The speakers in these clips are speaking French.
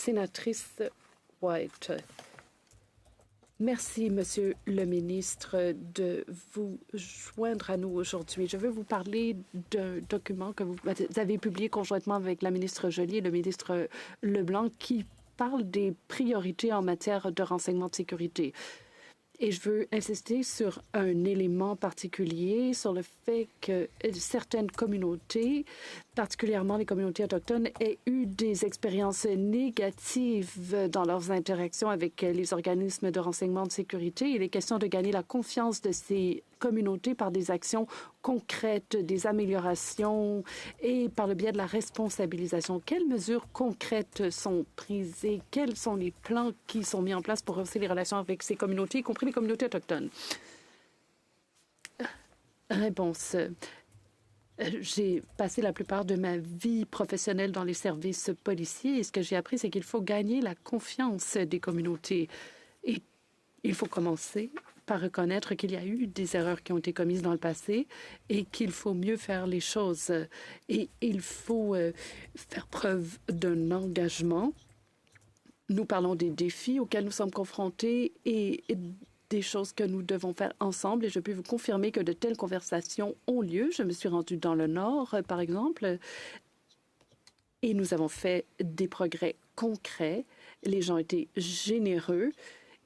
Sénatrice White. Merci, Monsieur le ministre, de vous joindre à nous aujourd'hui. Je veux vous parler d'un document que vous avez publié conjointement avec la ministre Joly et le ministre Leblanc qui parle des priorités en matière de renseignement de sécurité. Et je veux insister sur un élément particulier, sur le fait que certaines communautés, particulièrement les communautés autochtones, aient eu des expériences négatives dans leurs interactions avec les organismes de renseignement de sécurité. Il est question de gagner la confiance de ces communautés par des actions concrètes, des améliorations et par le biais de la responsabilisation. Quelles mesures concrètes sont prises et quels sont les plans qui sont mis en place pour rehausser les relations avec ces communautés, y compris les communautés autochtones? Réponse. J'ai passé la plupart de ma vie professionnelle dans les services policiers et ce que j'ai appris, c'est qu'il faut gagner la confiance des communautés. Et il faut commencer par reconnaître qu'il y a eu des erreurs qui ont été commises dans le passé et qu'il faut mieux faire les choses. Et il faut faire preuve d'un engagement. Nous parlons des défis auxquels nous sommes confrontés et des choses que nous devons faire ensemble. Et je peux vous confirmer que de telles conversations ont lieu. Je me suis rendue dans le Nord, par exemple, et nous avons fait des progrès concrets. Les gens étaient généreux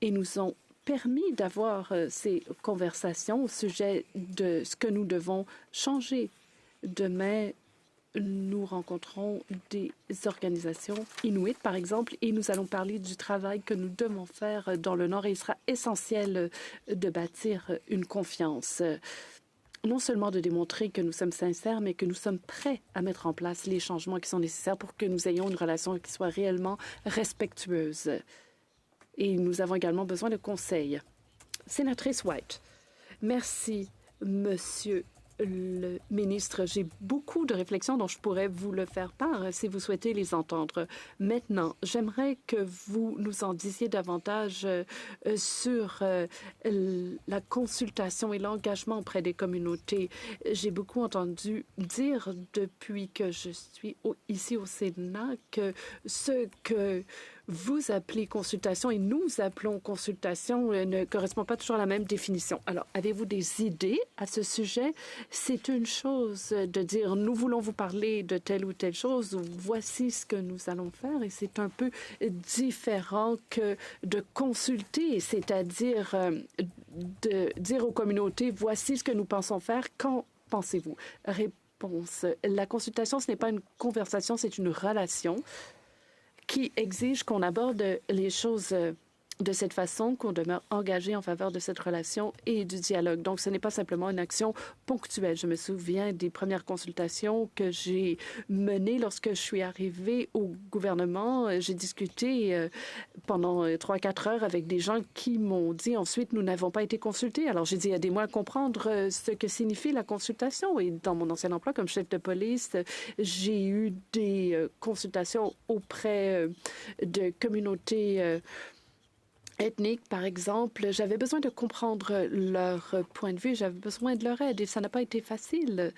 et nous ont permis d'avoir ces conversations au sujet de ce que nous devons changer. Demain, nous rencontrons des organisations inuites, par exemple, et nous allons parler du travail que nous devons faire dans le Nord. Et il sera essentiel de bâtir une confiance, non seulement de démontrer que nous sommes sincères, mais que nous sommes prêts à mettre en place les changements qui sont nécessaires pour que nous ayons une relation qui soit réellement respectueuse. Et nous avons également besoin de conseils. Sénatrice White, merci, Monsieur le ministre. J'ai beaucoup de réflexions dont je pourrais vous le faire part si vous souhaitez les entendre. Maintenant, j'aimerais que vous nous en disiez davantage sur la consultation et l'engagement auprès des communautés. J'ai beaucoup entendu dire depuis que je suis ici au Sénat que ce que vous appelez consultation et nous appelons consultation ne correspond pas toujours à la même définition. Alors, avez-vous des idées à ce sujet? C'est une chose de dire nous voulons vous parler de telle ou telle chose, ou voici ce que nous allons faire, et c'est un peu différent que de consulter, c'est-à-dire de dire aux communautés voici ce que nous pensons faire, qu'en pensez-vous? Réponse. La consultation, ce n'est pas une conversation, c'est une relation qui exige qu'on aborde les choses de cette façon, qu'on demeure engagé en faveur de cette relation et du dialogue. Donc, ce n'est pas simplement une action ponctuelle. Je me souviens des premières consultations que j'ai menées lorsque je suis arrivée au gouvernement. J'ai discuté pendant 3-4 heures avec des gens qui m'ont dit ensuite, nous n'avons pas été consultés. Alors, j'ai dit, aidez-moi à comprendre ce que signifie la consultation. Et dans mon ancien emploi comme chef de police, j'ai eu des consultations auprès de communautés ethniques, par exemple. J'avais besoin de comprendre leur point de vue, j'avais besoin de leur aide et ça n'a pas été facile.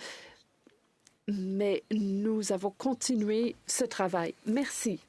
Mais nous avons continué ce travail. Merci.